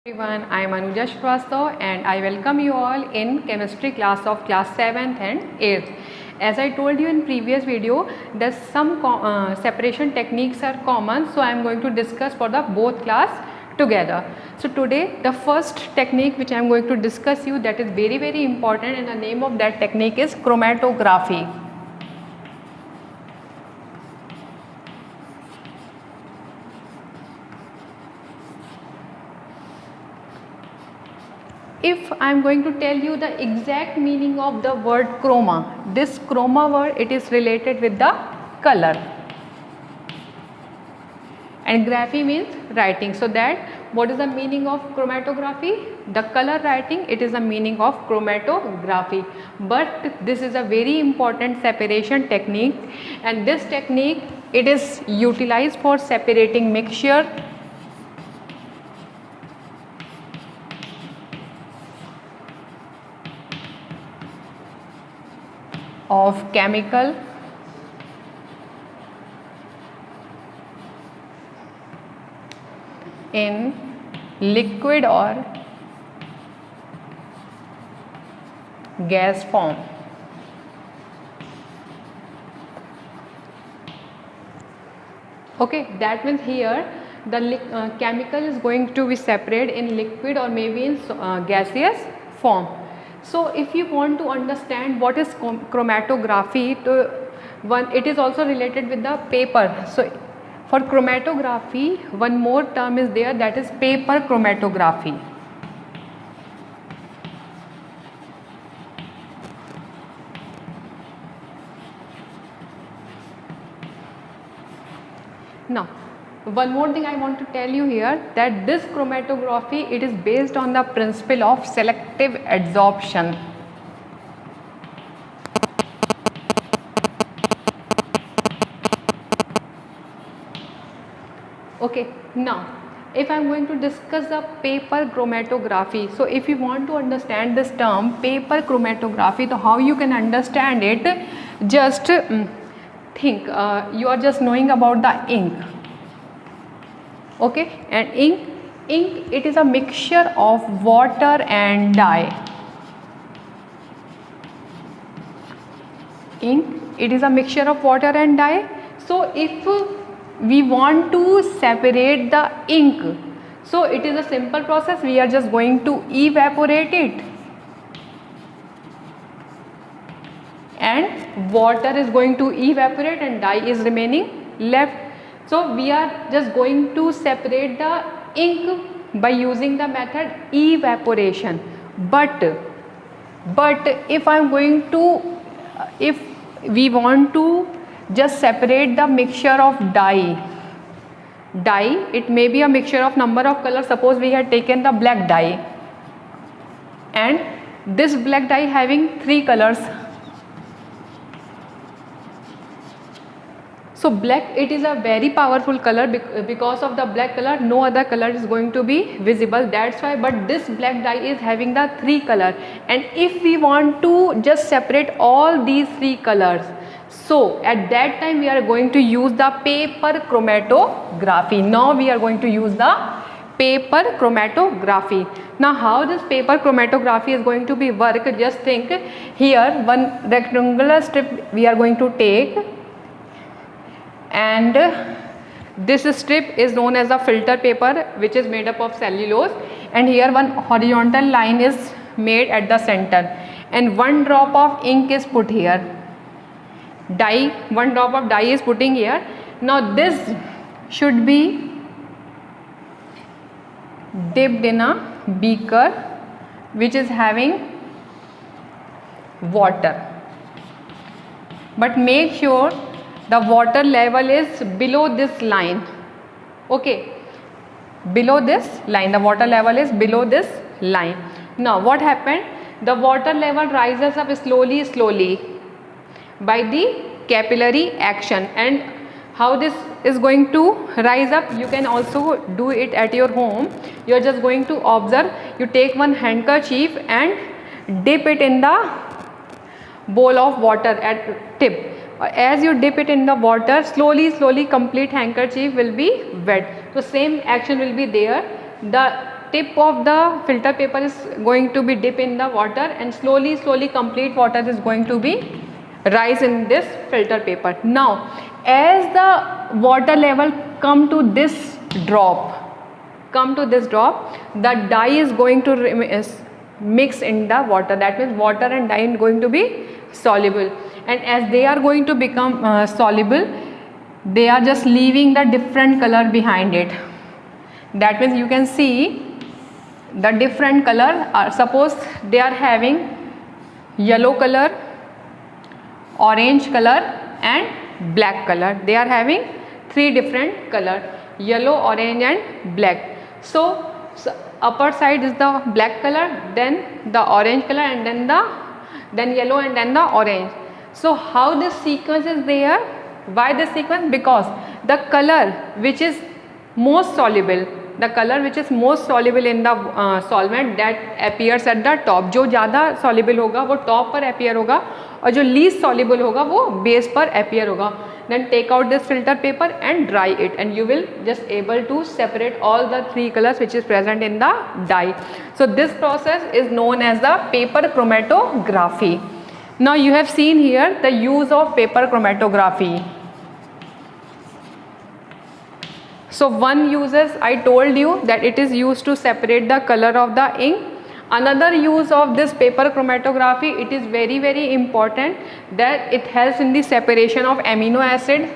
Everyone, I am Anuja Shrivastava and I welcome you all in chemistry class of class 7th and 8th. As I told you in previous video that some separation techniques are common, so I am going to discuss for the both class together. So today the first technique which I am going to discuss you, that is very important, and the name of that technique is chromatography. If I am going to tell you the exact meaning of the word chroma, this chroma word, it is related with the color, and graphy means writing. So that what is the meaning of chromatography? The color writing, it is the meaning of chromatography. But this is a very important separation technique, and this technique, it is utilized for separating mixture of chemical in liquid or gas form. Okay, that means here the chemical is going to be separated in liquid or maybe in gaseous form. So if you want to understand what is chromatography, it is also related with the paper. So for chromatography, one more term is there, that is paper chromatography. Now, one more thing I want to tell you here, that this chromatography, it is based on the principle of selective adsorption. Okay, now if I am going to discuss the paper chromatography, so if you want to understand this term paper chromatography, so how you can understand it, just think you are just knowing about the ink. Okay, and ink it is a mixture of water and dye. Ink, it is a mixture of water and dye. So if we want to separate the ink, so it is a simple process, we are just going to evaporate it, and water is going to evaporate and dye is remaining left. So we are just going to separate the ink by using the method evaporation. But if I am going to, if we want to just separate the mixture of dye, it may be a mixture of number of colors. Suppose we had taken the black dye, and this black dye having 3 colors. So black, it is a very powerful color, because of the black color no other color is going to be visible, that's why. But this black dye is having the 3 color, and if we want to just separate all these 3 colors, so at that time we are going to use the paper chromatography. Now we are going to use the paper chromatography. Now how this paper chromatography is going to be work, just think, here one rectangular strip we are going to take, and this strip is known as the filter paper, which is made up of cellulose, and here one horizontal line is made at the center, and 1 drop of ink is put here, dye, 1 drop of dye is putting here. Now this should be dipped in a beaker which is having water, but make sure the water level is below this line. Okay, below this line, the water level is below this line. Now what happened, the water level rises up slowly by the capillary action. And how this is going to rise up, you can also do it at your home. You are just going to observe, you take one handkerchief and dip it in the bowl of water at tip. As you dip it in the water, slowly complete handkerchief will be wet. So same action will be there. The tip of the filter paper is going to be dip in the water, and slowly complete water is going to be rise in this filter paper. Now as the water level come to this drop, the dye is going to mix in the water. That means water and dye is going to be soluble, and as they are going to become soluble, they are just leaving the different color behind it. That means you can see the different color. Suppose they are having yellow color, orange color and black color. They are having three different color: yellow, orange and black. So upper side is the black color, then the orange color, and then yellow, and then the orange. So how this sequence is there? Why this sequence? Because the color which is most soluble, in the solvent, that appears at the top. जो ज़्यादा soluble होगा वो top पर appear होगा, और जो least soluble होगा वो base पर appear होगा. Then take out this filter paper and dry it, and you will just able to separate all the three colors which is present in the dye. So this process is known as the paper chromatography. Now you have seen here the use of paper chromatography. So one uses, I told you that it is used to separate the color of the ink. Another use of this paper chromatography, it is very important, that it helps in the separation of amino acid.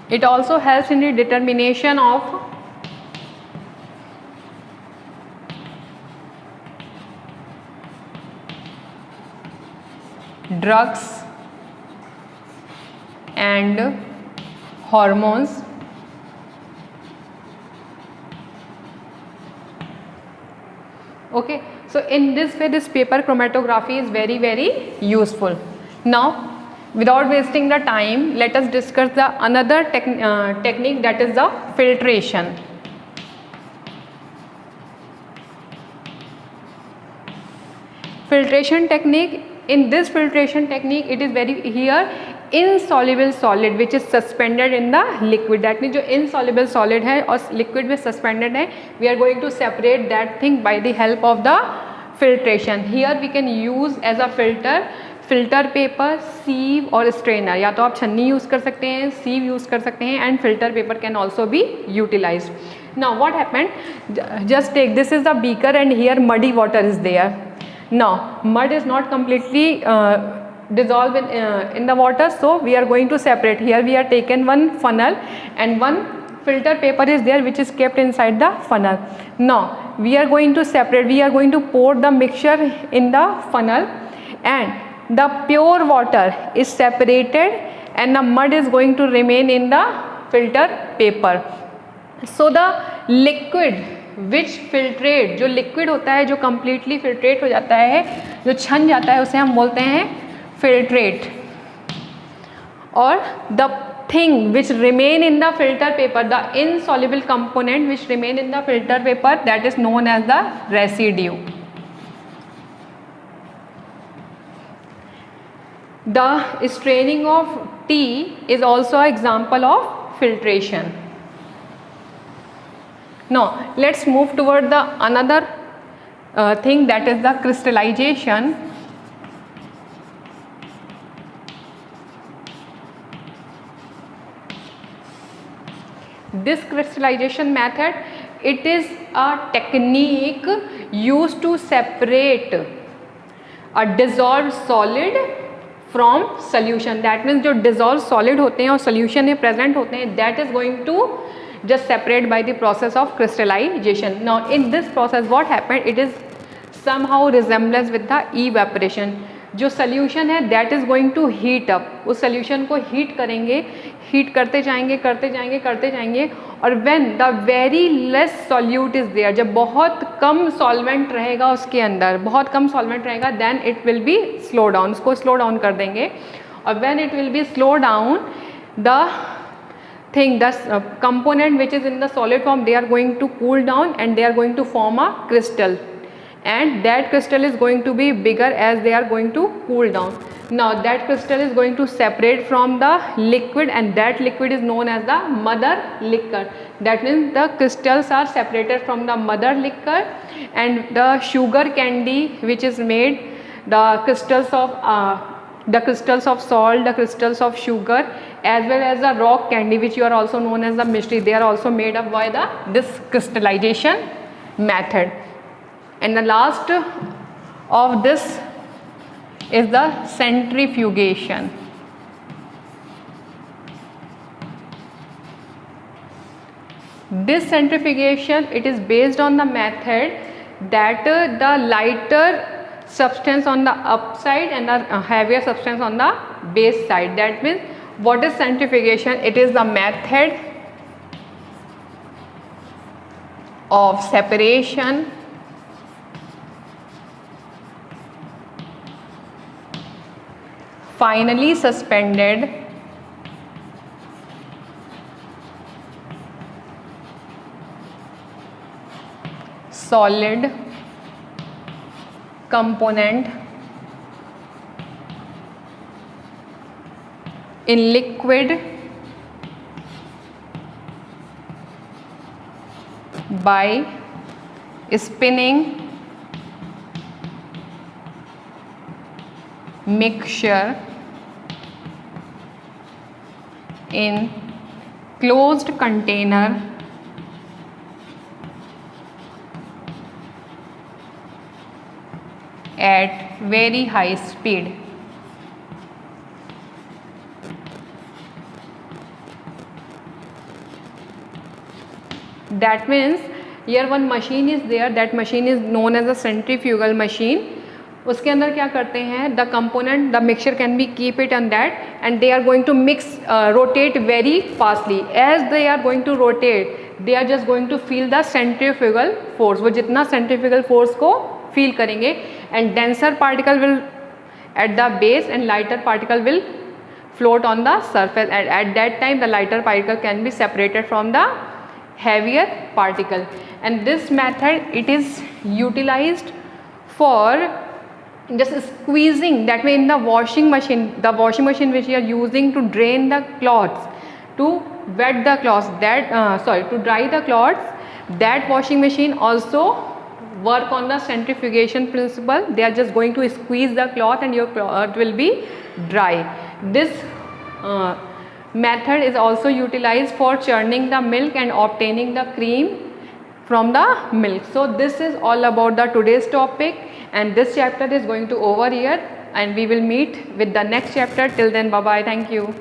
It also helps in the determination of drugs and hormones. Okay, so in this way this paper chromatography is very useful. Now without wasting the time, let us discuss the another technique, that is the filtration. Filtration technique. In this filtration technique, it is very here insoluble solid which is suspended in the liquid. That means जो insoluble solid है और liquid में suspended है, we are going to separate that thing by the help of the filtration. Here we can use as a filter paper, sieve और strainer. या तो आप छन्नी use कर सकते हैं, sieve use कर सकते हैं, and filter paper can also be utilized. Now what happened? Just take, this is the beaker and here muddy water is there. Now mud is not completely dissolved in the water, so we are going to separate. Here we are taken one funnel and one filter paper is there which is kept inside the funnel. Now we are going to separate, we are going to pour the mixture in the funnel, and the pure water is separated and the mud is going to remain in the filter paper. So the liquid which filtrate, जो liquid होता है, जो completely filtrate हो जाता है, जो छन जाता है, उसे हम बोलते हैं filtrate. और the thing which remain in the filter paper, the insoluble component which remain in the filter paper, that is known as the residue. The straining of tea is also an example of filtration. Now let's move toward the another thing, that is the crystallization. This crystallization method, it is a technique used to separate a dissolved solid from solution. That means जो dissolved solid होते हैं और solution में present होते हैं, that is going to just separate by the process of crystallization. Now in this process what happened, it is somehow resemblance with the evaporation. जो solution है that is going to heat up, उस solution को heat करेंगे, heat करते जाएंगे और when the very less solute is there, जब बहुत कम solvent रहेगा उसके अंदर, बहुत कम solvent रहेगा, then it will be slow down, उसको slow down कर देंगे. और when it will be slow down, the thing, the component which is in the solid form, they are going to cool down and they are going to form a crystal, and that crystal is going to be bigger as they are going to cool down. Now that crystal is going to separate from the liquid, and that liquid is known as the mother liquor. That means the crystals are separated from the mother liquor, and the sugar candy which is made, the crystals of salt, the crystals of sugar, as well as the rock candy which you are also known as the mystery, they are also made up by this crystallization method. And the last of this is the centrifugation. This centrifugation, it is based on the method that the lighter substance on the upside and the heavier substance on the base side. That means, what is centrifugation? It is the method of separation finally suspended solid component in liquid by spinning mixture in closed container at very high speed. That means here one machine is there, that machine is known as a centrifugal machine. उसके अंदर क्या करते हैं, the component, the mixture can be keep it on that, and they are going to mix, rotate very fastly. As they are going to rotate, they are just going to feel the centrifugal force. वो जितना centrifugal force को feel करेंगे, and denser particle will at the base and lighter particle will float on the surface. And at that time, the lighter particle can be separated from the heavier particle. And this method, it is utilized for just squeezing, that way in the washing machine which you are using to drain the cloths, to wet the cloths, that to dry the cloths, that washing machine also work on the centrifugation principle. They are just going to squeeze the cloth and your cloth will be dry. This method is also utilized for churning the milk and obtaining the cream from the milk. So this is all about the today's topic, and this chapter is going to over here, and we will meet with the next chapter. Till then, bye bye, thank you.